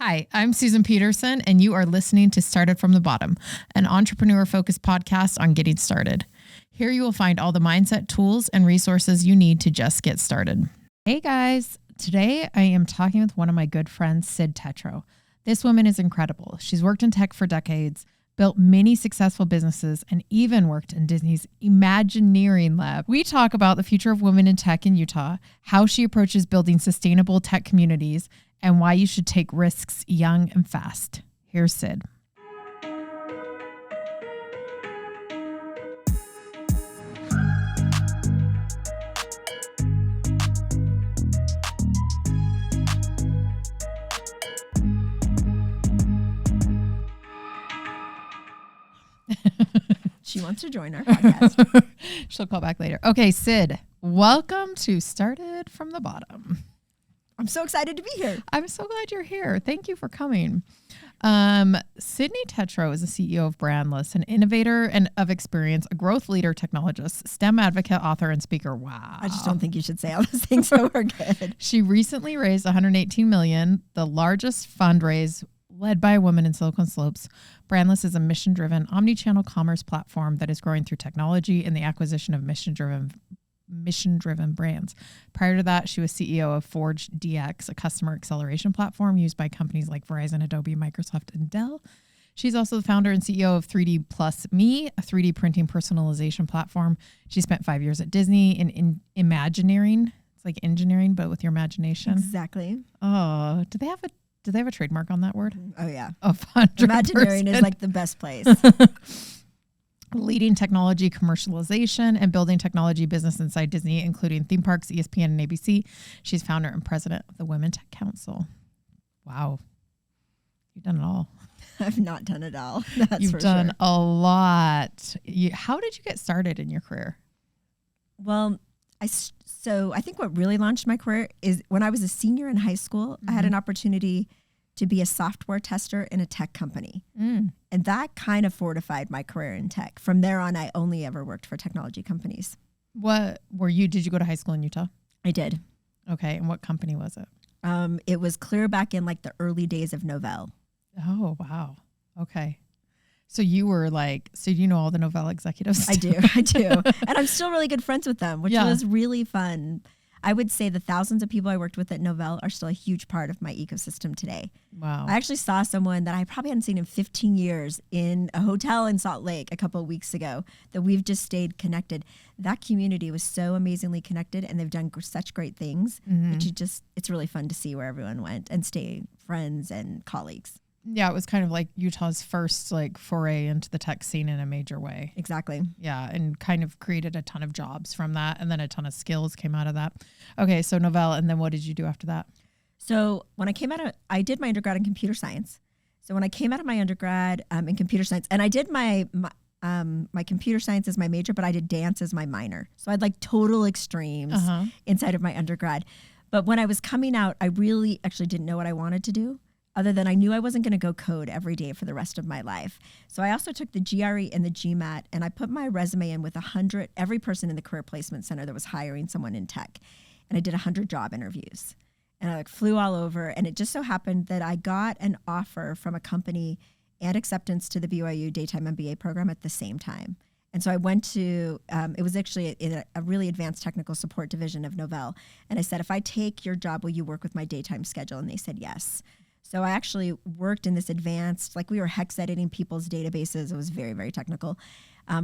Hi, I'm Susan Peterson, and you are listening to Started from the Bottom, an entrepreneur-focused podcast on getting started. Here you will find all the mindset tools and resources you need to just get started. Hey guys, today I am talking with one of my good friends, Cyd Tetro. This woman is incredible. She's worked in tech for decades, built many successful businesses, and even worked in Disney's Imagineering lab. We talk about the future of women in tech in Utah, how she approaches building sustainable tech communities, and why you should take risks young and fast. Here's Cyd. She wants to join our podcast. She'll call back later. Okay, Cyd, welcome to Started from the Bottom. I'm so excited to be here. I'm so glad you're here. Thank you for coming. Cyd Tetro is the CEO of Brandless, an innovator and of experience, a growth leader, technologist, STEM advocate, author, and speaker. Wow. I just don't think you should say all those things, so we're good. She recently raised $118 million, the largest fundraise led by a woman in Silicon Slopes. Brandless is a mission-driven, omni-channel commerce platform that is growing through technology and the acquisition of mission-driven brands. Prior to that, she was CEO of Forge DX, a customer acceleration platform used by companies like Verizon, Adobe, Microsoft, and Dell. She's also the founder and CEO of 3D Plus Me, a 3D printing personalization platform. She spent 5 years at Disney in Imagineering. It's like engineering, but with your imagination. Exactly. Oh, do they have a trademark on that word? Oh, yeah. 100%. Imagineering is like the best place. Leading technology commercialization and building technology business inside Disney, including theme parks, ESPN, and ABC. She's founder and president of the Women Tech Council. Wow. You've done it all. I've not done it all. You've done a lot. How did you get started in your career? Well, I think what really launched my career is when I was a senior in high school, I had an opportunity to be a software tester in a tech company. And that kind of fortified my career in tech. From there on, I only ever worked for technology companies. Did you go to high school in Utah? I did. Okay. And what company was it? It was clear back in like the early days of Novell. Oh, wow. Okay. So you were so you know all the Novell executives? I do. And I'm still really good friends with them, which was really fun. I would say the thousands of people I worked with at Novell are still a huge part of my ecosystem today. Wow. I actually saw someone that I probably hadn't seen in 15 years in a hotel in Salt Lake a couple of weeks ago that we've just stayed connected. That community was so amazingly connected, and they've done such great things that it's really fun to see where everyone went and stay friends and colleagues. Yeah, it was kind of like Utah's first foray into the tech scene in a major way. Exactly. Yeah, and kind of created a ton of jobs from that, and then a ton of skills came out of that. Okay, so Novell, and then what did you do after that? So when I came out I did my undergrad in computer science. So when I came out of my undergrad in computer science, and I did my computer science as my major, but I did dance as my minor. So I had total extremes inside of my undergrad. But when I was coming out, I really actually didn't know what I wanted to do, other than I knew I wasn't going to go code every day for the rest of my life. So I also took the GRE and the GMAT, and I put my resume in with every person in the Career Placement Center that was hiring someone in tech. And I did 100 job interviews. And I flew all over, and it just so happened that I got an offer from a company and acceptance to the BYU Daytime MBA program at the same time. And so I went to, it was actually in a really advanced technical support division of Novell. And I said, if I take your job, will you work with my daytime schedule? And they said yes. So I actually worked in this advanced, we were hex editing people's databases. It was very, very technical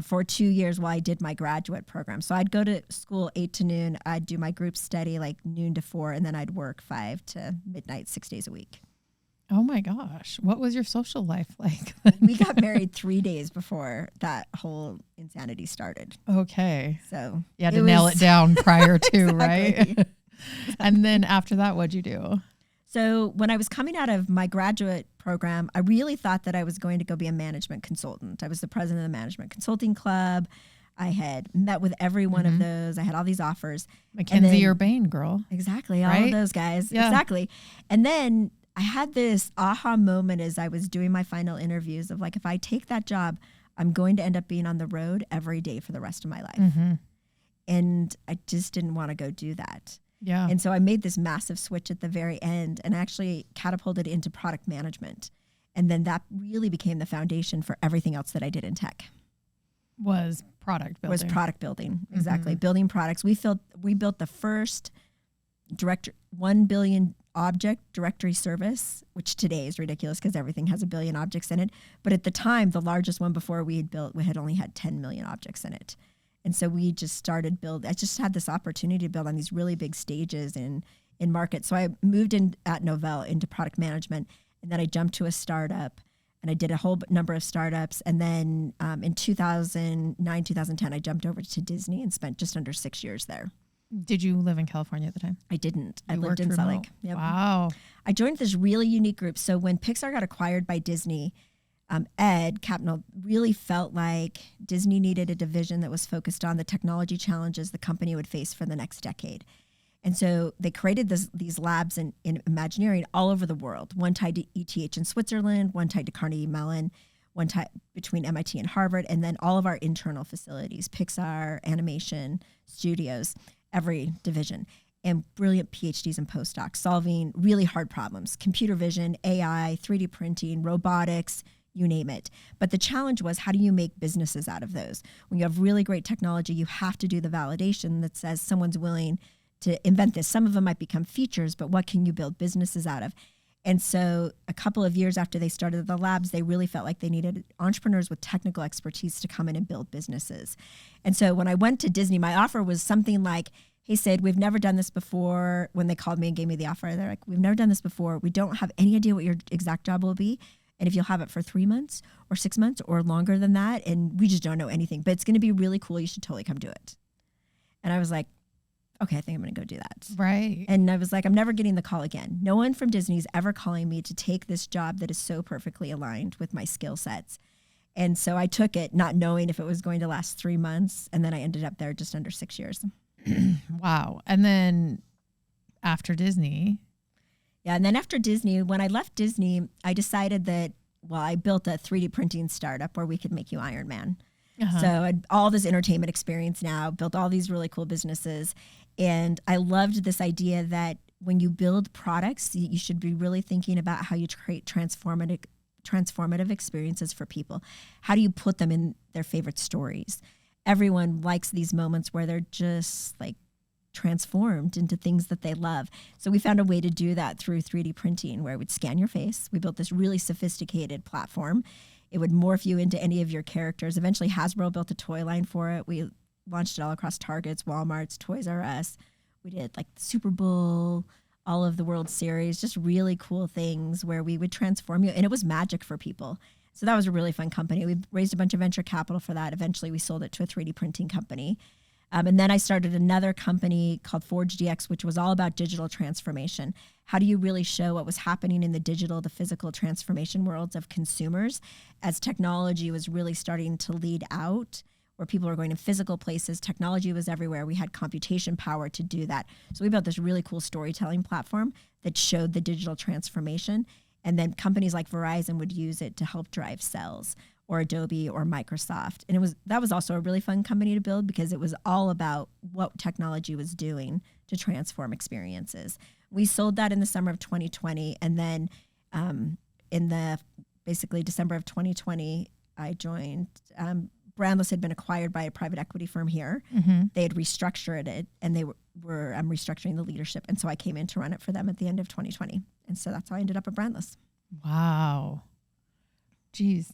for 2 years while I did my graduate program. So I'd go to school 8 to noon. I'd do my group study noon to 4, and then I'd work 5 to midnight, 6 days a week. Oh my gosh. What was your social life like? We got married 3 days before that whole insanity started. Okay. So you had to nail it down prior to, exactly. Right? And then after that, what'd you do? So when I was coming out of my graduate program, I really thought that I was going to go be a management consultant. I was the president of the Management Consulting Club. I had met with every one of those. I had all these offers. McKinsey or Bain, girl. Exactly. Right? All of those guys. Yeah. Exactly. And then I had this aha moment as I was doing my final interviews of if I take that job, I'm going to end up being on the road every day for the rest of my life. And I just didn't want to go do that. Yeah. And so I made this massive switch at the very end and actually catapulted into product management. And then that really became the foundation for everything else that I did in tech. Was product building. Exactly. Building products. We built the first 1 billion object directory service, which today is ridiculous because everything has 1 billion objects in it. But at the time, the largest one before we had only had 10 million objects in it. And so we just started I just had this opportunity to build on these really big stages in market. So I moved in at Novell into product management, and then I jumped to a startup, and I did a whole number of startups. And then in 2009, 2010, I jumped over to Disney and spent just under 6 years there. Did you live in California at the time? I didn't. I lived in Salt Lake. Yep. Wow. I joined this really unique group. So when Pixar got acquired by Disney, Ed Catmull really felt like Disney needed a division that was focused on the technology challenges the company would face for the next decade. And so they created these labs in Imagineering all over the world, one tied to ETH in Switzerland, one tied to Carnegie Mellon, one tied between MIT and Harvard, and then all of our internal facilities, Pixar, animation, studios, every division, and brilliant PhDs and postdocs solving really hard problems, computer vision, AI, 3D printing, robotics, you name it. But the challenge was, how do you make businesses out of those? When you have really great technology, you have to do the validation that says someone's willing to invent this. Some of them might become features, but what can you build businesses out of? And so a couple of years after they started the labs, they really felt like they needed entrepreneurs with technical expertise to come in and build businesses. And so when I went to Disney, my offer was something like, hey, Cyd, we've never done this before. When they called me and gave me the offer, they're like, we've never done this before. We don't have any idea what your exact job will be. And if you'll have it for 3 months or 6 months or longer than that, and we just don't know anything, but it's going to be really cool. You should totally come do it. And I was like, okay, I think I'm going to go do that. Right. And I was like, I'm never getting the call again. No one from Disney is ever calling me to take this job that is so perfectly aligned with my skill sets. And so I took it, not knowing if it was going to last 3 months. And then I ended up there just under 6 years. Wow. And then after Disney. Yeah. And then after Disney, when I left Disney, I decided that, I built a 3D printing startup where we could make you Iron Man. Uh-huh. So I had all this entertainment experience now, built all these really cool businesses. And I loved this idea that when you build products, you should be really thinking about how you create transformative experiences for people. How do you put them in their favorite stories? Everyone likes these moments where they're just like transformed into things that they love. So we found a way to do that through 3D printing, where it would scan your face. We built this really sophisticated platform. It would morph you into any of your characters. Eventually, Hasbro built a toy line for it. We launched it all across Targets, Walmarts, Toys R Us. We did like the Super Bowl, all of the World Series, just really cool things where we would transform you. And it was magic for people. So that was a really fun company. We raised a bunch of venture capital for that. Eventually, we sold it to a 3D printing company. And then I started another company called Forge DX, which was all about digital transformation. How do you really show what was happening in the digital, the physical transformation worlds of consumers as technology was really starting to lead out, where people were going to physical places? Technology was everywhere. We had computation power to do that. So we built this really cool storytelling platform that showed the digital transformation. And then companies like Verizon would use it to help drive sales, or Adobe or Microsoft. And that was also a really fun company to build because it was all about what technology was doing to transform experiences. We sold that in the summer of 2020. And then in the basically December of 2020, I joined. Brandless had been acquired by a private equity firm here. Mm-hmm. They had restructured it, and they were restructuring the leadership. And so I came in to run it for them at the end of 2020. And so that's how I ended up at Brandless. Wow. Jeez.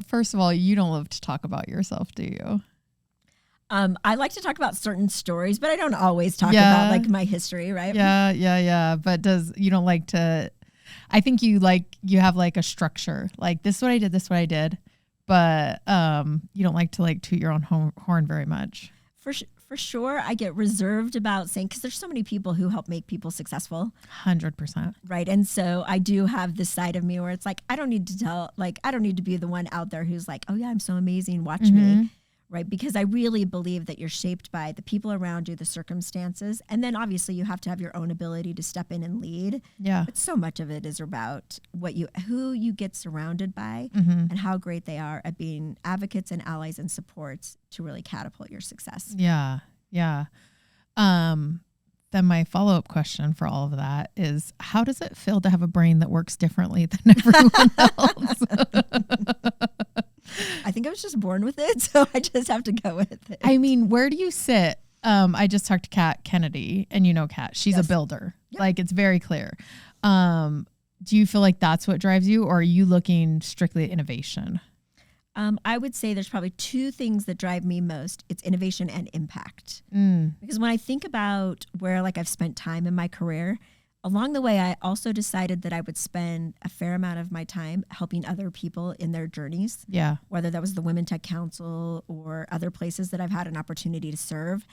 First of all, you don't love to talk about yourself, do you? I like to talk about certain stories, but I don't always talk about like my history, right? Yeah. But you don't like to, I think you have like a structure, like this is what I did, this is what I did. But you don't like to like toot your own horn very much. For sure, I get reserved about saying, because there's so many people who help make people successful. 100%. Right. And so I do have this side of me where it's like, I don't need to be the one out there who's like, oh yeah, I'm so amazing, watch me. right? Because I really believe that you're shaped by the people around you, the circumstances, and then obviously you have to have your own ability to step in and lead. Yeah. But so much of it is about who you get surrounded by and how great they are at being advocates and allies and supports to really catapult your success. Yeah. Yeah. Then my follow-up question for all of that is, how does it feel to have a brain that works differently than everyone else? I think I was just born with it, so I just have to go with it. I mean, where do you sit? I just talked to Kat Kennedy, and you know Kat. She's a builder. Yep. Like, it's very clear. Do you feel like that's what drives you, or are you looking strictly at innovation? I would say there's probably two things that drive me most. It's innovation and impact. Because when I think about where like I've spent time in my career, along the way, I also decided that I would spend a fair amount of my time helping other people in their journeys. Yeah. Whether that was the Women Tech Council or other places that I've had an opportunity to serve,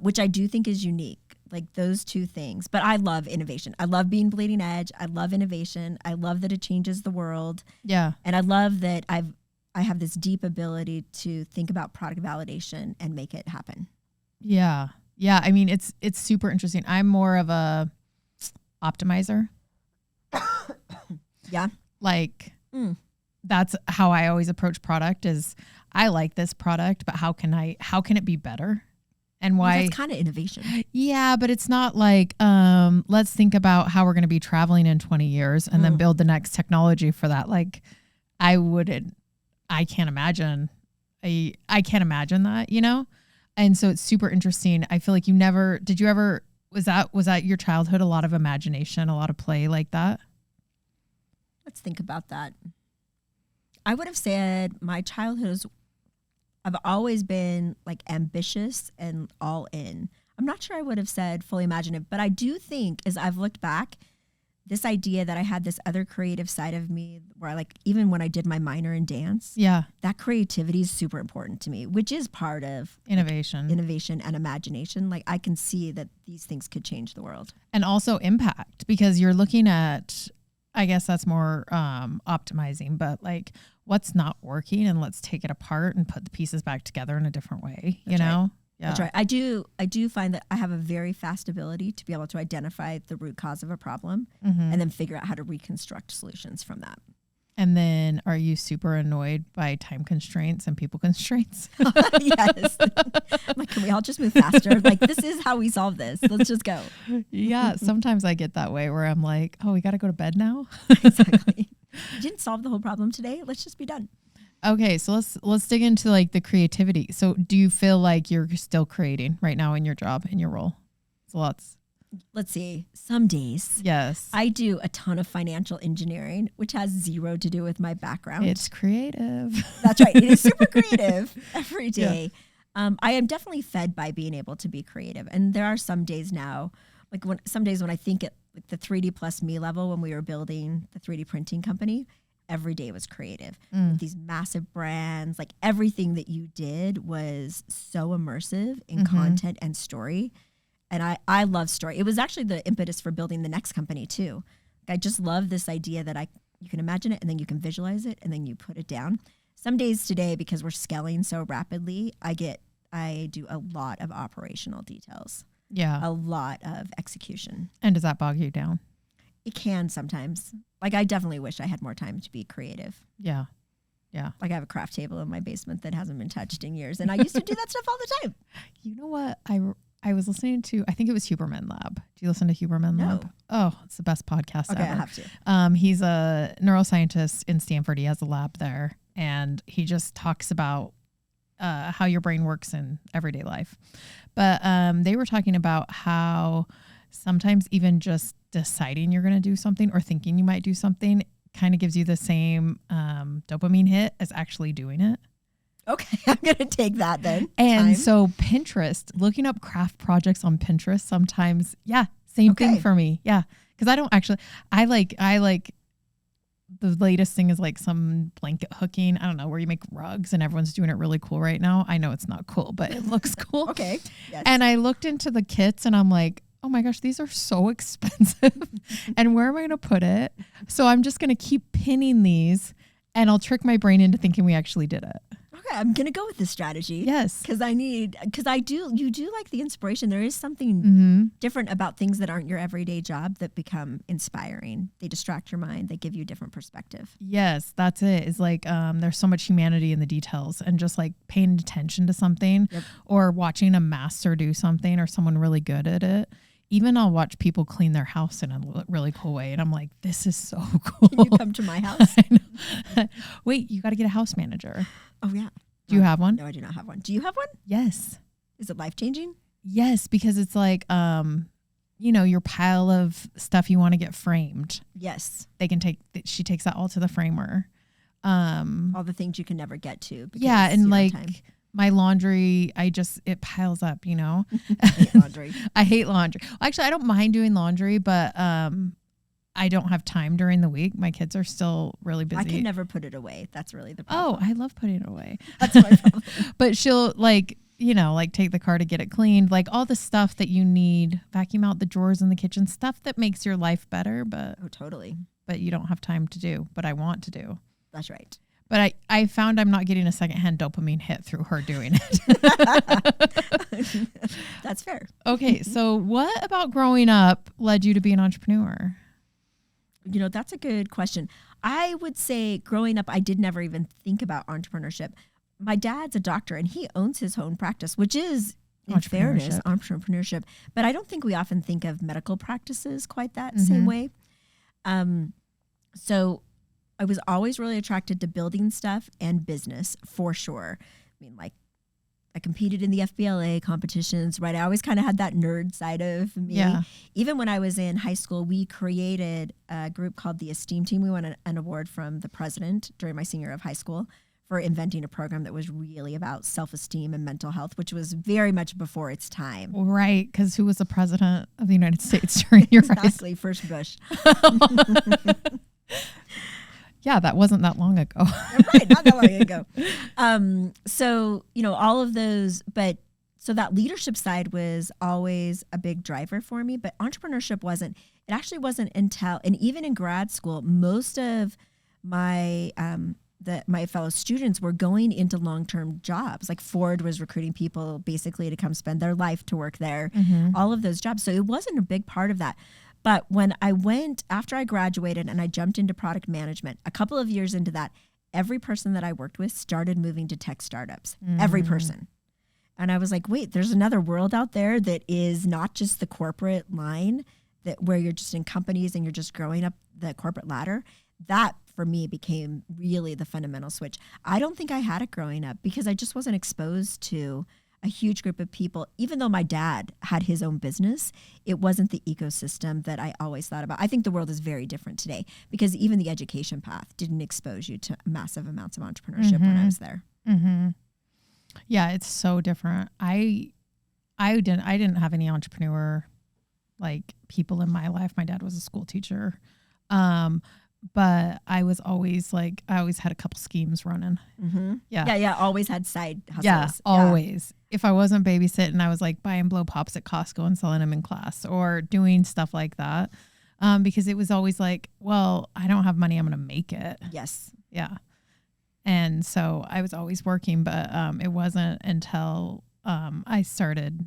which I do think is unique. Like those two things. But I love innovation. I love being bleeding edge. I love innovation. I love that it changes the world. Yeah. And I love that I have this deep ability to think about product validation and make it happen. Yeah. Yeah. I mean, it's super interesting. I'm more of a optimizer. Yeah. Like that's how I always approach product is I like this product, but how can it be better? And why? Well, that's kind of innovation. Yeah, but it's not like, let's think about how we're going to be traveling in 20 years and then build the next technology for that. Like I can't imagine that, you know? And so it's super interesting. I feel like was that your childhood? A lot of imagination, a lot of play like that? Let's think about that. I would have said my childhood I've always been like ambitious and all in. I'm not sure I would have said fully imaginative, but I do think as I've looked back, this idea that I had this other creative side of me where I like, even when I did my minor in dance, that creativity is super important to me, which is part of innovation and imagination. Like I can see that these things could change the world. And also impact, because you're looking at, I guess that's more optimizing, but like what's not working and let's take it apart and put the pieces back together in a different way, you know? Right. Yeah. That's right. I do find that I have a very fast ability to be able to identify the root cause of a problem and then figure out how to reconstruct solutions from that. And then are you super annoyed by time constraints and people constraints? Yes. I'm like, can we all just move faster? Like, this is how we solve this. Let's just go. Yeah. Sometimes I get that way where I'm like, oh, we got to go to bed now. Exactly. You didn't solve the whole problem today. Let's just be done. Okay, so let's dig into like the creativity. So do you feel like you're still creating right now in your job, in your role? It's lots. Let's see. Some days. Yes. I do a ton of financial engineering, which has zero to do with my background. It's creative. That's right. It is super creative every day. Yeah. I am definitely fed by being able to be creative. And there are some days now, like some days when I think at like the 3D plus me level, when we were building the 3D printing company, every day was creative. With these massive brands, like everything that you did was so immersive in content and story. And I love story. It was actually the impetus for building the next company too. Like I just love this idea that you can imagine it and then you can visualize it and then you put it down. Some days today, because we're scaling so rapidly, I do a lot of operational details. Yeah. A lot of execution. And does that bog you down? It can sometimes. Like I definitely wish I had more time to be creative. Yeah. Yeah. Like I have a craft table in my basement that hasn't been touched in years. And I used to do that stuff all the time. You know what? I was listening to, I think it was Huberman Lab. Do you listen to Huberman Lab? Oh, it's the best podcast ever. I have to. He's a neuroscientist in Stanford. He has a lab there. And he just talks about how your brain works in everyday life. But they were talking about how sometimes even just deciding you're going to do something or thinking you might do something kind of gives you the same dopamine hit as actually doing it. Okay, I'm going to take that then. And so Pinterest, looking up craft projects on Pinterest sometimes, same thing for me. Yeah, because I like the latest thing is like some blanket hooking. I don't know, where you make rugs and everyone's doing it really cool right now. I know it's not cool, but it looks cool. Okay. Yes. And I looked into the kits and I'm like, oh my gosh, these are so expensive. And where am I going to put it? So I'm just going to keep pinning these and I'll trick my brain into thinking we actually did it. I'm going to go with this strategy. Yes. Because you do like the inspiration. There is something different about things that aren't your everyday job that become inspiring. They distract your mind. They give you a different perspective. Yes, that's it. It's like there's so much humanity in the details, and just like paying attention to something or watching a master do something or someone really good at it. Even I'll watch people clean their house in a really cool way. And I'm like, this is so cool. Can you come to my house? Wait, you got to get a house manager. Oh, yeah. Do you have one? No, I do not have one. Do you have one? Yes. Is it life-changing? Yes, because it's like, your pile of stuff you want to get framed. Yes. She takes that all to the framer. All the things you can never get to. Yeah. And like my laundry, it piles up, I hate laundry. I hate laundry. Actually, I don't mind doing laundry, but I don't have time during the week. My kids are still really busy. I can never put it away. That's really the problem. Oh, I love putting it away. That's my problem. But she'll take the car to get it cleaned, like all the stuff that you need, vacuum out the drawers in the kitchen, stuff that makes your life better. But totally. But you don't have time to do, but I want to do. That's right. But I found I'm not getting a secondhand dopamine hit through her doing it. That's fair. Okay, so what about growing up led you to be an entrepreneur? That's a good question. I would say growing up, I did never even think about entrepreneurship. My dad's a doctor and he owns his own practice, which is, in fairness, entrepreneurship. But I don't think we often think of medical practices quite that same way. So I was always really attracted to building stuff and business for sure. I mean, like I competed in the FBLA competitions, right? I always kind of had that nerd side of me. Yeah. Even when I was in high school, we created a group called the Esteem Team. We won an award from the president during my senior year of high school for inventing a program that was really about self-esteem and mental health, which was very much before its time. Right, because who was the president of the United States during your Exactly, first Bush. Yeah, that wasn't that long ago. Right, not that long ago. So, all of those, so that leadership side was always a big driver for me, but entrepreneurship wasn't. It actually wasn't until, and even in grad school, most of my my fellow students were going into long-term jobs. Like Ford was recruiting people basically to come spend their life to work there, all of those jobs. So it wasn't a big part of that. But when after I graduated and I jumped into product management, a couple of years into that, every person that I worked with started moving to tech startups, every person. And I was like, wait, there's another world out there that is not just the corporate line where you're just in companies and you're just growing up the corporate ladder. That for me became really the fundamental switch. I don't think I had it growing up because I just wasn't exposed to a huge group of people. Even though my dad had his own business, it wasn't the ecosystem that I always thought about. I think the world is very different today because even the education path didn't expose you to massive amounts of entrepreneurship when I was there. Yeah, it's so different. I didn't have any entrepreneur people in my life. My dad was a school teacher. But I was always I always had a couple schemes running. Yeah. Always had side hustles. Yeah, always. If I wasn't babysitting, I was buying blow pops at Costco and selling them in class or doing stuff like that. Because it was always well, I don't have money, I'm going to make it. Yes. Yeah. And so I was always working, but it wasn't until I started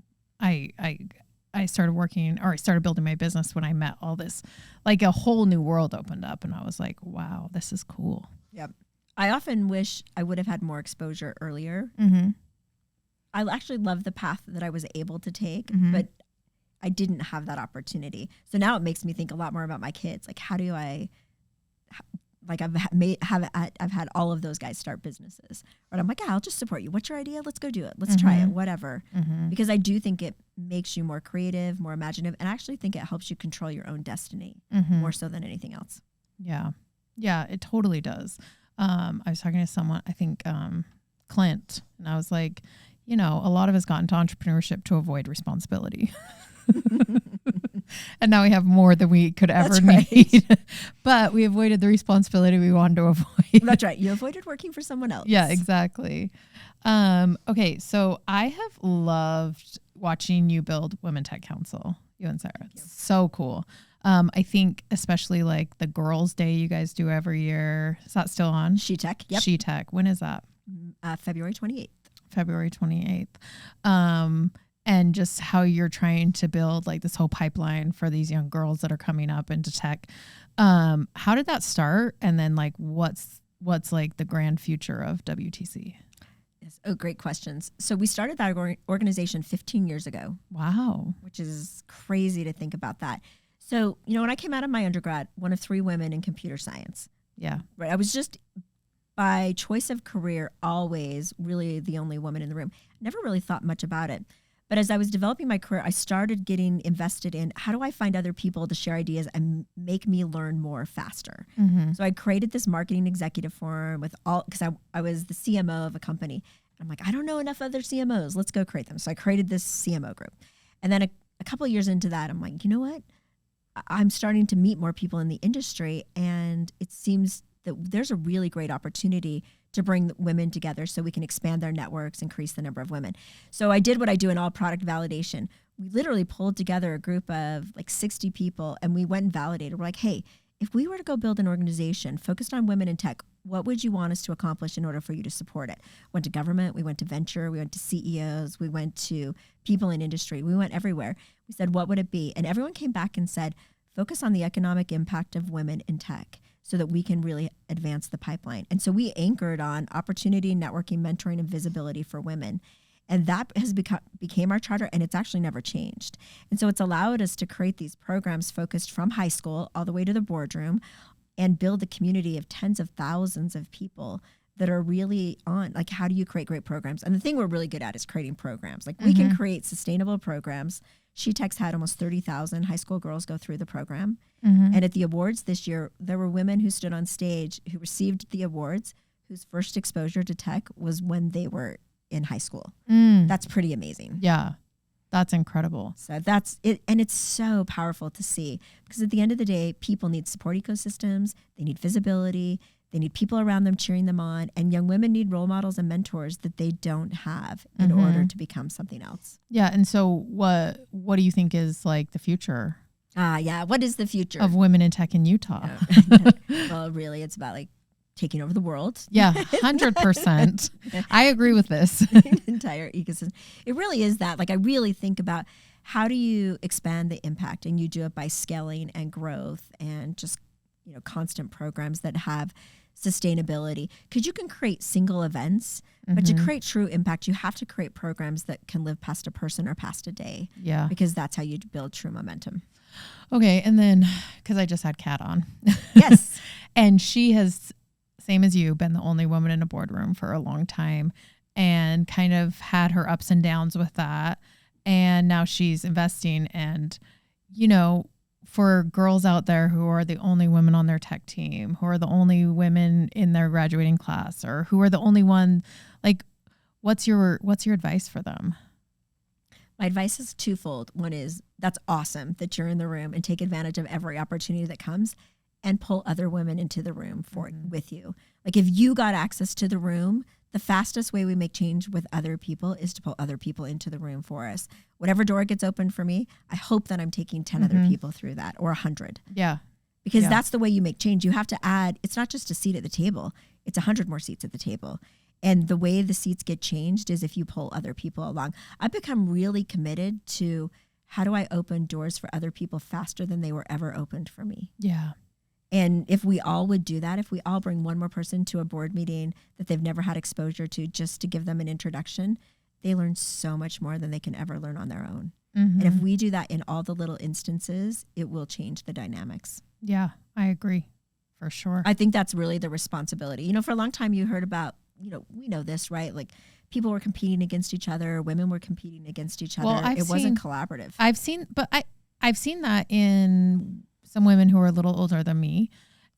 working, or I started building my business when I met all this, a whole new world opened up and I was like, wow, this is cool. Yep. I often wish I would have had more exposure earlier. I actually love the path that I was able to take, but I didn't have that opportunity. So now it makes me think a lot more about my kids. How do I, I've had all of those guys start businesses. But I'm I'll just support you. What's your idea? Let's go do it. Let's try it, whatever. Because I do think it makes you more creative, more imaginative, and I actually think it helps you control your own destiny more so than anything else. Yeah. Yeah, it totally does. I was talking to someone, I think Clint, and I was like, a lot of us got into entrepreneurship to avoid responsibility. And now we have more than we could ever need. But we avoided the responsibility we wanted to avoid. That's right. You avoided working for someone else. Yeah, exactly. Okay, so I have loved watching you build Women Tech Council, you and Sarah. It's so cool. I think especially the Girls' Day you guys do every year. Is that still on? She Tech. Yep. She Tech. When is that? February 28th. February 28th. And just how you're trying to build like this whole pipeline for these young girls that are coming up into tech. How did that start? And then like, what's like the grand future of WTC? Yes. Oh, great questions. So we started that organization 15 years ago. Wow. Which is crazy to think about that. So, when I came out of my undergrad, one of 3 women in computer science. Yeah. Right. I was just by choice of career, always really the only woman in the room. Never really thought much about it. But as I was developing my career, I started getting invested in how do I find other people to share ideas and make me learn more faster. Mm-hmm. So I created this marketing executive forum with because I was the CMO of a company. I'm like, I don't know enough other CMOs. Let's go create them. So I created this CMO group. And then a couple of years into that, I'm like, you know what? I'm starting to meet more people in the industry. And it seems that there's a really great opportunity to bring women together so we can expand their networks, increase the number of women. So I did what I do in all product validation. We literally pulled together a group of like 60 people and we went and validated. We're like, hey, if we were to go build an organization focused on women in tech, what would you want us to accomplish in order for you to support it? Went to government, we went to venture, we went to CEOs, we went to people in industry, we went everywhere. We said, what would it be? And everyone came back and said, focus on the economic impact of women in tech, so that we can really advance the pipeline. And so we anchored on opportunity, networking, mentoring, and visibility for women. And that has became our charter, and it's actually never changed. And so it's allowed us to create these programs focused from high school all the way to the boardroom and build a community of tens of thousands of people that are really on, like, how do you create great programs? And the thing we're really good at is creating programs. Like, we can create sustainable programs. SheTech's had almost 30,000 high school girls go through the program. And at the awards this year, there were women who stood on stage who received the awards whose first exposure to tech was when they were in high school. That's pretty amazing. Yeah, that's incredible. So that's it. And it's so powerful to see because at the end of the day, people need support ecosystems. They need visibility. They need people around them cheering them on. And young women need role models and mentors that they don't have in order to become something else. Yeah. And so what do you think is like the future? Yeah. What is the future of women in tech in Utah? Well, really, it's about like taking over the world. Yeah, 100%. I agree with this. The entire ecosystem. It really is that. Like, I really think about how do you expand the impact, and you do it by scaling and growth and just, constant programs that have sustainability. Because you can create single events, but to create true impact, you have to create programs that can live past a person or past a day. Yeah. Because that's how you build true momentum. Okay. And then, because I just had Kat on. Yes. And she has, same as you, been the only woman in a boardroom for a long time and kind of had her ups and downs with that. And now she's investing. And, for girls out there who are the only women on their tech team, who are the only women in their graduating class, or who are the only one, like, what's your advice for them? My advice is twofold. One is that's awesome that you're in the room and take advantage of every opportunity that comes and pull other women into the room with you. Like, if you got access to the room, the fastest way we make change with other people is to pull other people into the room for us. Whatever door gets opened for me, I hope that I'm taking 10 other people through that, or 100. Yeah. Because that's the way you make change. You have to add, it's not just a seat at the table, it's 100 more seats at the table. And the way the seats get changed is if you pull other people along. I've become really committed to how do I open doors for other people faster than they were ever opened for me. Yeah. And if we all would do that, if we all bring one more person to a board meeting that they've never had exposure to just to give them an introduction, they learn so much more than they can ever learn on their own. And if we do that in all the little instances, it will change the dynamics. Yeah, I agree. For sure. I think that's really the responsibility. For a long time you heard about, we know this, right? Like, people were competing against each other. Women were competing against each other. Well, it wasn't collaborative. I've seen that in some women who are a little older than me.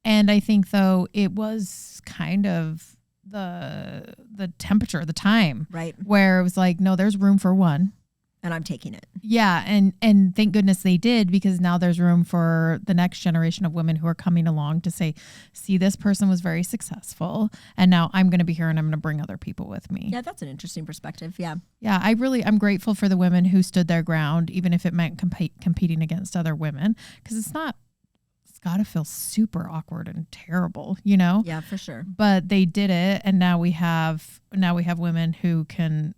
And I think, though, it was kind of the temperature, the time. Right. Where it was like, no, there's room for one. And I'm taking it. Yeah. And thank goodness they did, because now there's room for the next generation of women who are coming along to say, see, this person was very successful. And now I'm going to be here and I'm going to bring other people with me. Yeah, that's an interesting perspective. Yeah. Yeah. I'm grateful for the women who stood their ground, even if it meant competing against other women, because it's not it's got to feel super awkward and terrible, you know? Yeah, for sure. But they did it. And now we have women who can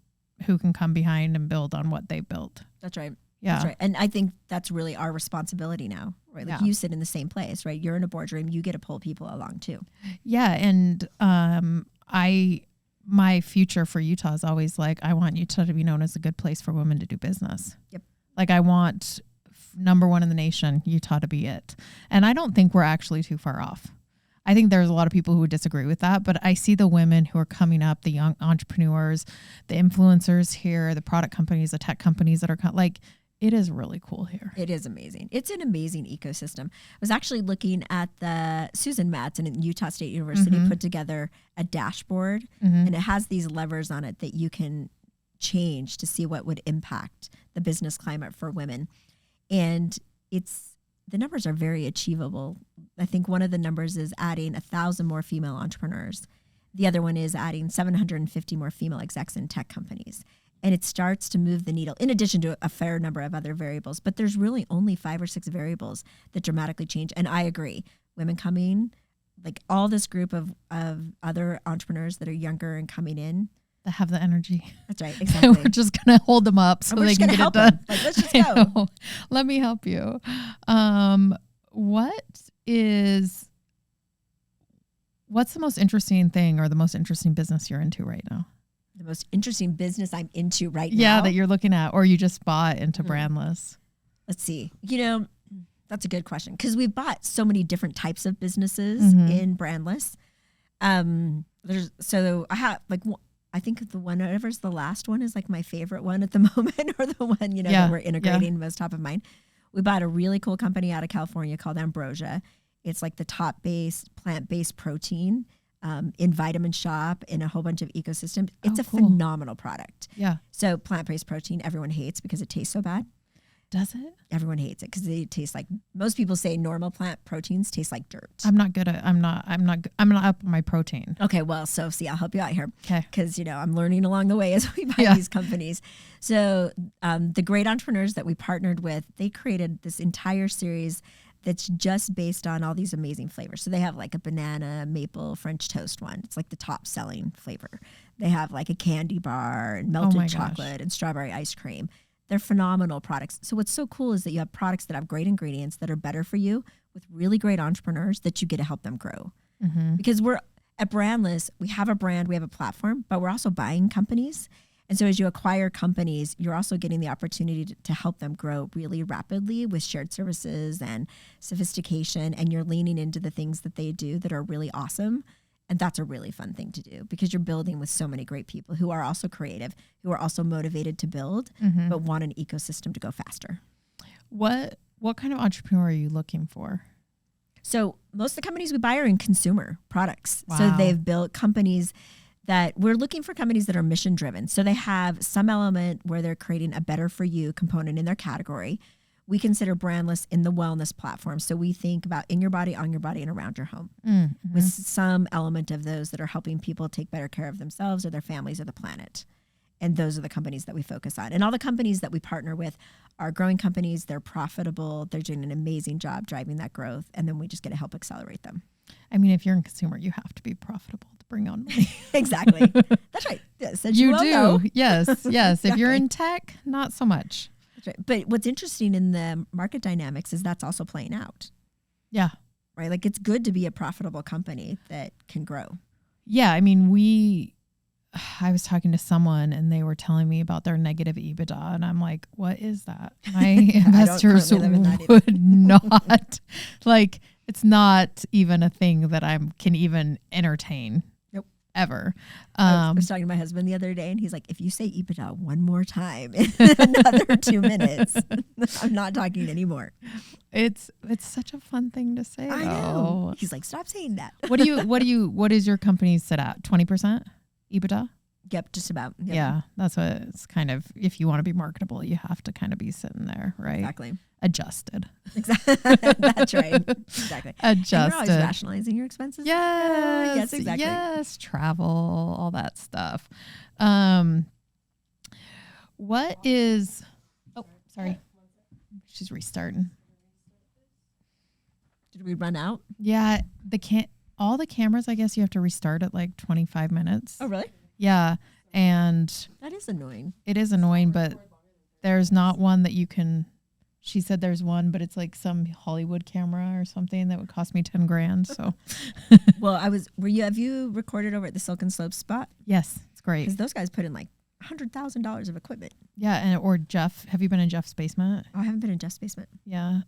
come behind and build on what they built. That's right. Yeah. That's right. And I think that's really our responsibility now, right? Like Yeah. you sit in the same place, right? You're in a boardroom, you get to pull people along too. Yeah. And my future for Utah is always like, I want Utah to be known as a good place for women to do business. Yep. Like I want number one in the nation, Utah to be it. And I don't think we're actually too far off. I think there's a lot of people who would disagree with that, but I see the women who are coming up, the young entrepreneurs, the influencers here, the product companies, the tech companies that are like, it is really cool here. It is amazing. It's an amazing ecosystem. I was actually looking at the Susan Madsen in Utah State University put together a dashboard, and it has these levers on it that you can change to see what would impact the business climate for women. And the numbers are very achievable. I think one of the numbers is adding 1,000 more female entrepreneurs. The other one is adding 750 more female execs in tech companies. And it starts to move the needle in addition to a fair number of other variables. But there's really only 5 or 6 variables that dramatically change. And I agree. Women coming, like all this group of other entrepreneurs that are younger and coming in. That have the energy. That's right. Exactly. We're just going to hold them up so they can get it done. Like, let's just go. Let me help you. What's the most interesting thing or the most interesting business you're into right now? The most interesting business I'm into right now? Yeah, that you're looking at or you just bought into Brandless. Let's see. That's a good question because we've bought so many different types of businesses in Brandless. I think whatever's the last one is like my favorite one at the moment or the one, that we're integrating most top of mind. We bought a really cool company out of California called Ambrosia. It's like the top-based, plant-based protein in Vitamin Shop in a whole bunch of ecosystems. It's a phenomenal product. Yeah. So plant-based protein, everyone hates because it tastes so bad. Does it? Everyone hates it because they taste like, most people say normal plant proteins taste like dirt. I'm not up on my protein. Okay, well, so see, I'll help you out here. Okay. Because, I'm learning along the way as we buy these companies. So the great entrepreneurs that we partnered with, they created this entire series that's just based on all these amazing flavors. So they have like a banana, maple, French toast one. It's like the top selling flavor. They have like a candy bar and melted chocolate and strawberry ice cream. They're phenomenal products. So what's so cool is that you have products that have great ingredients that are better for you with really great entrepreneurs that you get to help them grow. Because we're at Brandless, we have a brand, we have a platform, but we're also buying companies. And so as you acquire companies, you're also getting the opportunity to help them grow really rapidly with shared services and sophistication. And you're leaning into the things that they do that are really awesome. And that's a really fun thing to do because you're building with so many great people who are also creative, who are also motivated to build, but want an ecosystem to go faster. What kind of entrepreneur are you looking for? So most of the companies we buy are in consumer products. Wow. So they've built companies that we're looking for companies that are mission driven. So they have some element where they're creating a better for you component in their category. We consider Brandless in the wellness platform. So we think about in your body, on your body, and around your home with some element of those that are helping people take better care of themselves or their families or the planet. And those are the companies that we focus on. And all the companies that we partner with are growing companies. They're profitable. They're doing an amazing job driving that growth. And then we just get to help accelerate them. I mean, if you're in consumer, you have to be profitable to bring on money. Exactly. That's right. Yes, you do. Know. Yes. Exactly. If you're in tech, not so much. That's right. But what's interesting in the market dynamics is that's also playing out. Yeah. Right. Like it's good to be a profitable company that can grow. Yeah. I mean, I was talking to someone and they were telling me about their negative EBITDA. And I'm like, what is that? My investors would not like, it's not even a thing that I can even entertain. Nope. Ever. I was talking to my husband the other day and he's like, if you say EBITDA one more time in another 2 minutes, I'm not talking anymore. It's such a fun thing to say. I know. He's like, stop saying that. What is your company sit at? 20% EBITDA? Yep, just about. Yep. Yeah, that's what it's kind of, if you want to be marketable, you have to kind of be sitting there, right? Exactly. Adjusted. Exactly. That's right. Exactly. Adjusted. And you're always rationalizing your expenses. Yes. Yes, exactly. Yes, travel, all that stuff. What is, oh, sorry. She's restarting. Did we run out? Yeah. All the cameras, I guess you have to restart at like 25 minutes. Oh, really? Yeah. And That is annoying. it is annoying, but there's not one that you can. She said there's one, but it's like some Hollywood camera or something that would cost me $10,000. So, Well, have you recorded over at the Silken Slopes spot? yes, it's great. Because those guys put in like $100,000 of equipment. Yeah, or Jeff. Have you been in Jeff's basement? Oh, I haven't been in Jeff's basement. Yeah,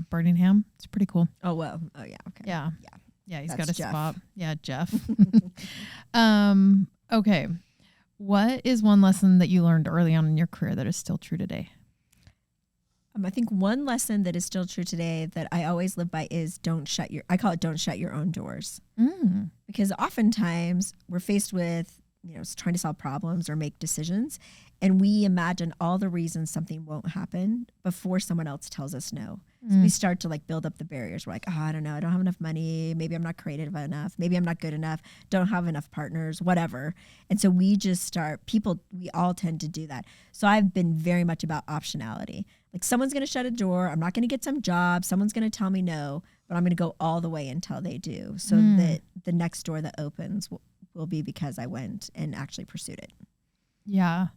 Birmingham. It's pretty cool. Oh, well. Oh, yeah. Okay. Yeah, Yeah. yeah. He's That's got a Jeff. spot. Yeah, Jeff. Okay. What is one lesson that you learned early on in your career that is still true today? I think one lesson that is still true today that I always live by is I call it don't shut your own doors. Because oftentimes we're faced with, trying to solve problems or make decisions, and we imagine all the reasons something won't happen before someone else tells us no. So we start to like build up the barriers. We're like, oh, I don't know. I don't have enough money. Maybe I'm not creative enough. Maybe I'm not good enough. Don't have enough partners, whatever. And so we just we all tend to do that. So I've been very much about optionality. Like someone's going to shut a door. I'm not going to get some job. Someone's going to tell me no, but I'm going to go all the way until they do. So that the next door that opens will be because I went and actually pursued it. Yeah.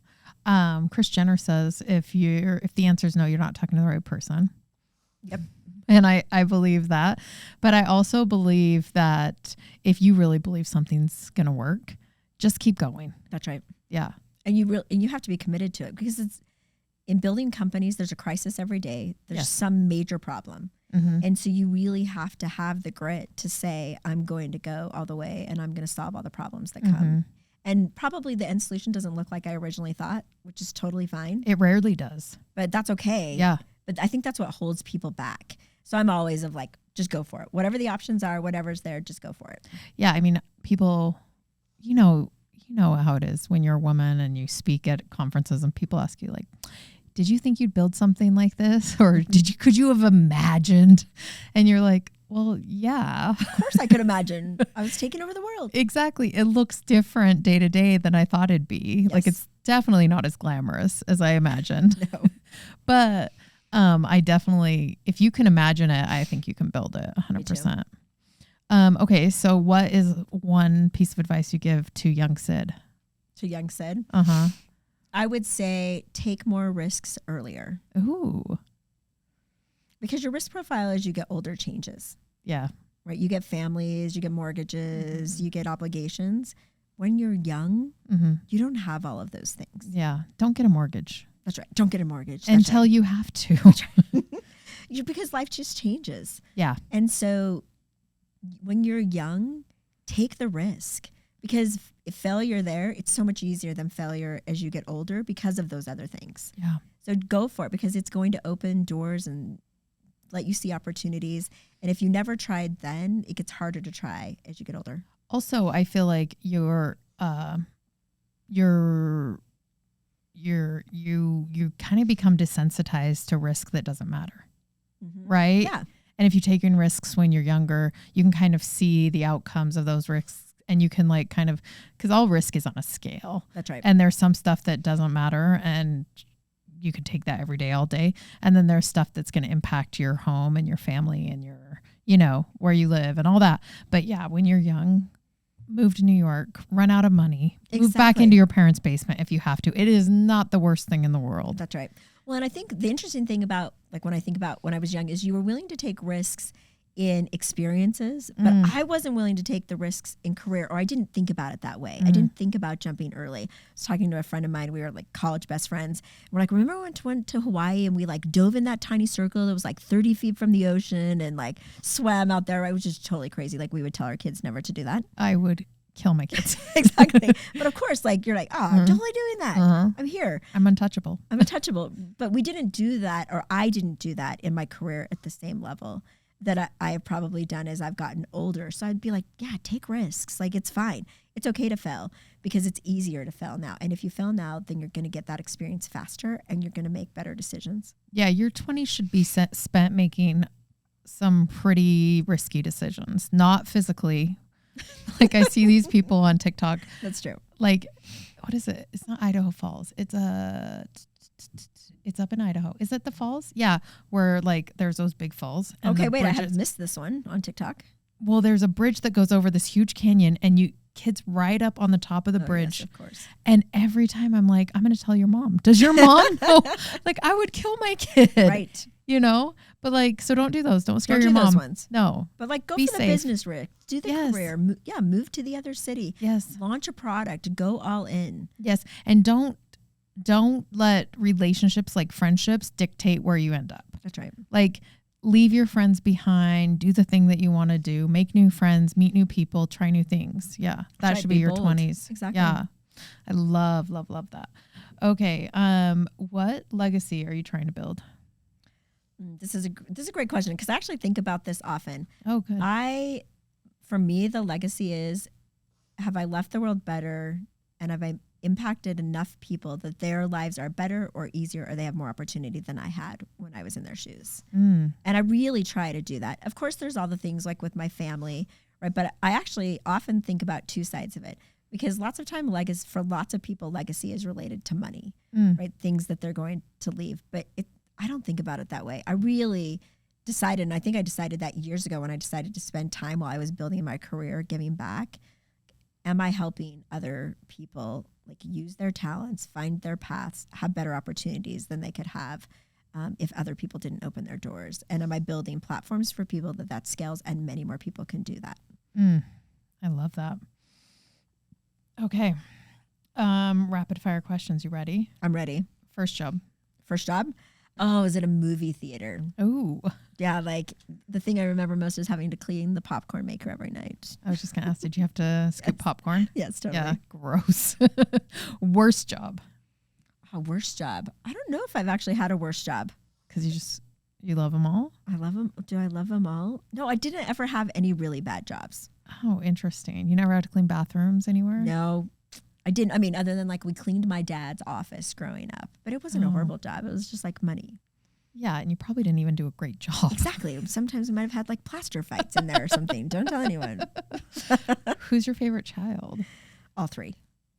Kris Jenner says if the answer is no, you're not talking to the right person. Yep. And I believe that. But I also believe that if you really believe something's going to work, just keep going. That's right. Yeah. And you have to be committed to it because it's in building companies, there's a crisis every day. There's some major problem. And so you really have to have the grit to say, I'm going to go all the way and I'm going to solve all the problems that come. And probably the end solution doesn't look like I originally thought, which is totally fine. It rarely does. But that's okay. Yeah. But I think that's what holds people back. So I'm always of like, just go for it. Whatever the options are, whatever's there, just go for it. Yeah. I mean, people, you know how it is when you're a woman and you speak at conferences and people ask you like, did you think you'd build something like this? Or could you have imagined? And you're like, well, yeah. Of course I could imagine. I was taking over the world. Exactly. It looks different day to day than I thought it'd be. Yes. Like it's definitely not as glamorous as I imagined. No. But I definitely, if you can imagine it, I think you can build it 100%. Okay. So what is one piece of advice you give to young Cyd? To young Cyd? Uh-huh. I would say take more risks earlier. Ooh. Because your risk profile as you get older changes. Yeah. Right? You get families, you get mortgages, you get obligations. When you're young, you don't have all of those things. Yeah. Don't get a mortgage. That's right. Don't get a mortgage. Until you have to. Because life just changes. Yeah. And so when you're young, take the risk. Because if failure there, it's so much easier than failure as you get older because of those other things. Yeah. So go for it because it's going to open doors and let you see opportunities. And if you never tried then, it gets harder to try as you get older. Also, I feel like you kind of become desensitized to risk that doesn't matter. Right? Yeah. And if you're taking risks when you're younger, you can kind of see the outcomes of those risks. And you can like kind of, because all risk is on a scale. That's right. And there's some stuff that doesn't matter and you can take that every day, all day. And then there's stuff that's going to impact your home and your family and your, where you live and all that. But yeah, when you're young, move to New York, run out of money, move back into your parents' basement if you have to. It is not the worst thing in the world. That's right. Well, and I think the interesting thing about, like when I think about when I was young is you were willing to take risks in experiences, but I wasn't willing to take the risks in career, or I didn't think about it that way. I didn't think about jumping early. I was talking to a friend of mine. We were like college best friends. We're like, remember when we went to Hawaii and we like dove in that tiny circle that was like 30 feet from the ocean and like swam out there? I was just totally crazy. Like we would tell our kids never to do that. I would kill my kids. Exactly. But of course, like you're like, I'm totally doing that. I'm here. I'm untouchable. I'm untouchable. But we didn't do that, or I didn't do that in my career at the same level that I have probably done as I've gotten older. So I'd be like, yeah, take risks. Like it's fine. It's okay to fail because it's easier to fail now. And if you fail now, then you're going to get that experience faster and you're going to make better decisions. Yeah, your 20s should be spent making some pretty risky decisions, not physically. Like I see these people on TikTok. That's true. Like, what is it? It's not Idaho Falls. It's It's up in Idaho. Is it the falls? Yeah, where like there's those big falls. And Okay, the wait, I bridges- have missed this one on TikTok. Well, there's a bridge that goes over this huge canyon, and kids ride up on the top of the bridge. Yes, of course. And every time I'm like, I'm going to tell your mom. Does your mom know? Like, I would kill my kid. Right. You know? But like, so don't do those. Don't scare Don't your do mom. those ones. No. But like, go Be for the safe. business, Rick. Do the Yes. career. Move to the other city. Yes. Launch a product. Go all in. Yes. And don't let relationships like friendships dictate where you end up. That's right. Like, leave your friends behind, do the thing that you want to do, make new friends, meet new people, try new things. Yeah. That right, should be be your bold. 20s. Exactly. Yeah. I love that. Okay. What legacy are you trying to build? This is a great question because I actually think about this often. Oh, good. For me, the legacy is, have I left the world better and have I impacted enough people that their lives are better or easier or they have more opportunity than I had when I was in their shoes? And I really try to do that. Of course, there's all the things like with my family, right? But I actually often think about two sides of it because lots of time for lots of people, legacy is related to money, right? Things that they're going to leave. But I don't think about it that way. I really decided, and I think I decided that years ago when I decided to spend time while I was building my career, giving back. Am I helping other people like use their talents, find their paths, have better opportunities than they could have if other people didn't open their doors? And am I building platforms for people that scales and many more people can do that? I love that. Okay. Rapid fire questions. You ready? I'm ready. First job. First job? Oh, is it a movie theater? Oh, Yeah, like the thing I remember most is having to clean the popcorn maker every night. I was just going to ask, did you have to skip popcorn? Yes, totally. Yeah, gross. Worst job. A worst job? I don't know if I've actually had a worst job. Because you love them all? I love them. Do I love them all? No, I didn't ever have any really bad jobs. Oh, interesting. You never had to clean bathrooms anywhere? No, I didn't. I mean, other than like we cleaned my dad's office growing up, but it wasn't a horrible job. It was just like money. Yeah, and you probably didn't even do a great job. Exactly. Sometimes we might have had like plaster fights in there or something. Don't tell anyone. Who's your favorite child? All three.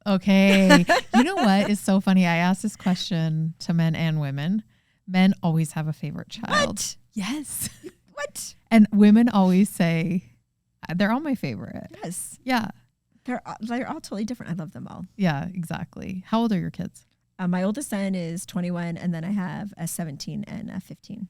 Okay. You know what is so funny? I asked this question to men and women. Men always have a favorite child. What? Yes. What? And women always say, they're all my favorite. Yes. Yeah. They're all totally different. I love them all. Yeah, exactly. How old are your kids? My oldest son is 21, and then I have a 17 and a 15.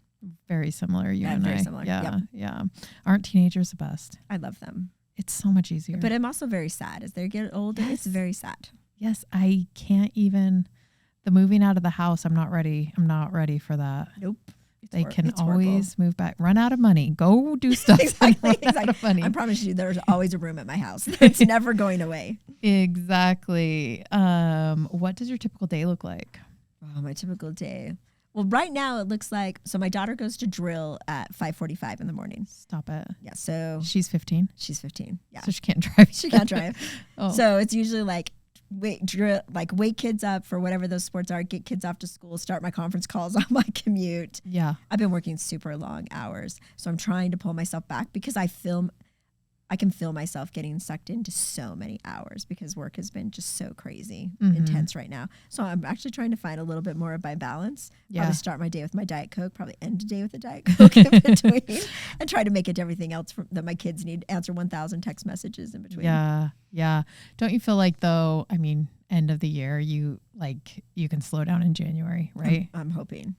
Very similar, you Yeah, and very I. similar. Yeah, Yep. yeah. Aren't teenagers the best? I love them. It's so much easier. But I'm also very sad. As they get older, it's Yes. very sad. Yes, I can't even. The moving out of the house, I'm not ready. I'm not ready for that. Nope. They can it's horrible. always move back. Run out of money. Go do stuff. Exactly. Run out of money. I promise you, there's always a room at my house. It's never going away. Exactly. What does your typical day look like? Oh, my typical day. Well, right now it looks like, so my daughter goes to drill at 5:45 in the morning. Stop it. Yeah. So She's 15, she's 15. Yeah. so she can't drive. She can't drive. Oh. So it's usually like wake kids up for whatever those sports are, get kids off to school, start my conference calls on my commute. Yeah. I've been working super long hours. So I'm trying to pull myself back because I can feel myself getting sucked into so many hours because work has been just so crazy, intense right now. So I'm actually trying to find a little bit more of my balance. Yeah. Probably start my day with my Diet Coke, probably end the day with a Diet Coke in between, and try to make it to everything else that my kids need. Answer 1,000 text messages in between. Yeah. Yeah. Don't you feel like though, I mean, end of the year, you can slow down in January, right? I'm hoping.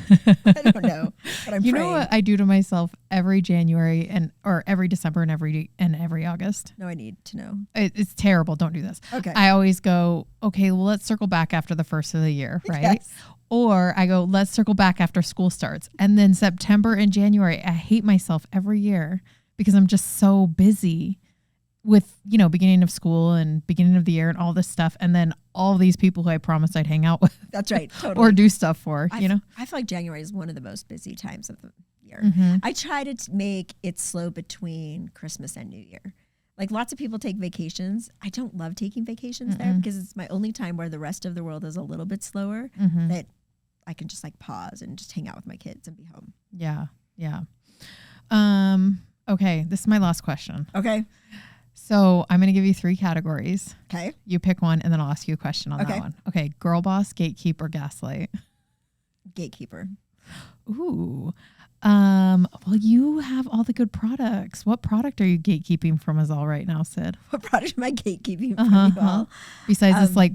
I don't know, but I'm You praying. know what I do to myself every January or every December and every August? No, I need to know. It's terrible. Don't do this. Okay. I always go, okay, well, let's circle back after the first of the year, right? Yes. Or I go, let's circle back after school starts. And then September and January, I hate myself every year because I'm just so busy with, beginning of school and beginning of the year and all this stuff. And then all these people who I promised I'd hang out with. That's right. Totally. Or do stuff for, I feel like January is one of the most busy times of the year. Mm-hmm. I try to make it slow between Christmas and New Year. Like lots of people take vacations. I don't love taking vacations there because it's my only time where the rest of the world is a little bit slower that I can just like pause and just hang out with my kids and be home. Yeah. Yeah. Okay. This is my last question. Okay. So I'm going to give you 3 categories. Okay. You pick one and then I'll ask you a question on Okay. that one. Okay. Girl boss, gatekeeper, gaslight. Gatekeeper. Ooh. Well, you have all the good products. What product are you gatekeeping from us all right now, Cyd? What product am I gatekeeping from you all? Besides this like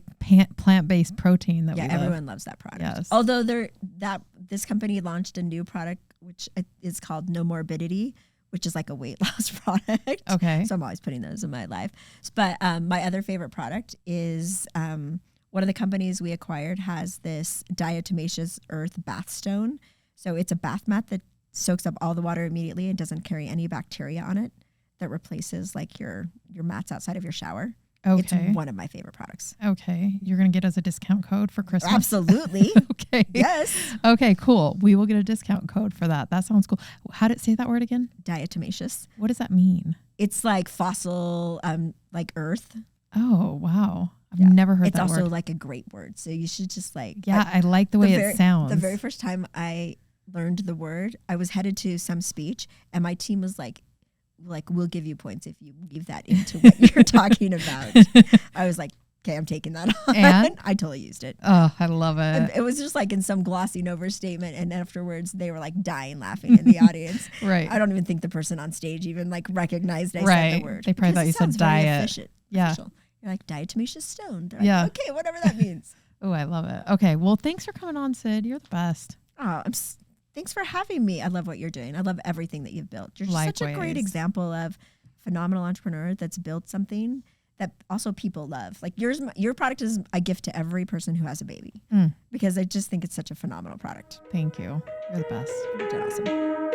plant-based protein that we love. Everyone loves that product. Yes. Although this company launched a new product which is called No Morbidity, which is like a weight loss product. Okay. So I'm always putting those in my life. But my other favorite product is one of the companies we acquired has this diatomaceous earth bath stone. So it's a bath mat that soaks up all the water immediately and doesn't carry any bacteria on it, that replaces like your mats outside of your shower. Okay. It's one of my favorite products. Okay. You're going to get us a discount code for Christmas? Absolutely. Okay. Yes. Okay, cool. We will get a discount code for that. That sounds cool. How did say that word again? Diatomaceous. What does that mean? It's like fossil, like earth. Oh, wow. I've never heard that word. It's also like a great word. So you should just like. Yeah, I like the way it sounds. The very first time I learned the word, I was headed to some speech and my team was like, we'll give you points if you weave that into what you're talking about. I was like, okay, I'm taking that on. And I totally used it. Oh, I love it. It was just like in some glossing over statement. And afterwards they were like dying laughing in the audience. Right. I don't even think the person on stage even like recognized I said the word. They probably thought you said diet. Yeah. Official. You're like diatomaceous stone. They're like, yeah. Okay, whatever that means. Oh, I love it. Okay. Well, thanks for coming on, Cyd. You're the best. Oh, thanks for having me. I love what you're doing. I love everything that you've built. You're just such a great example of a phenomenal entrepreneur that's built something that also people love. Like your product is a gift to every person who has a baby because I just think it's such a phenomenal product. Thank you. You're the best. You're awesome.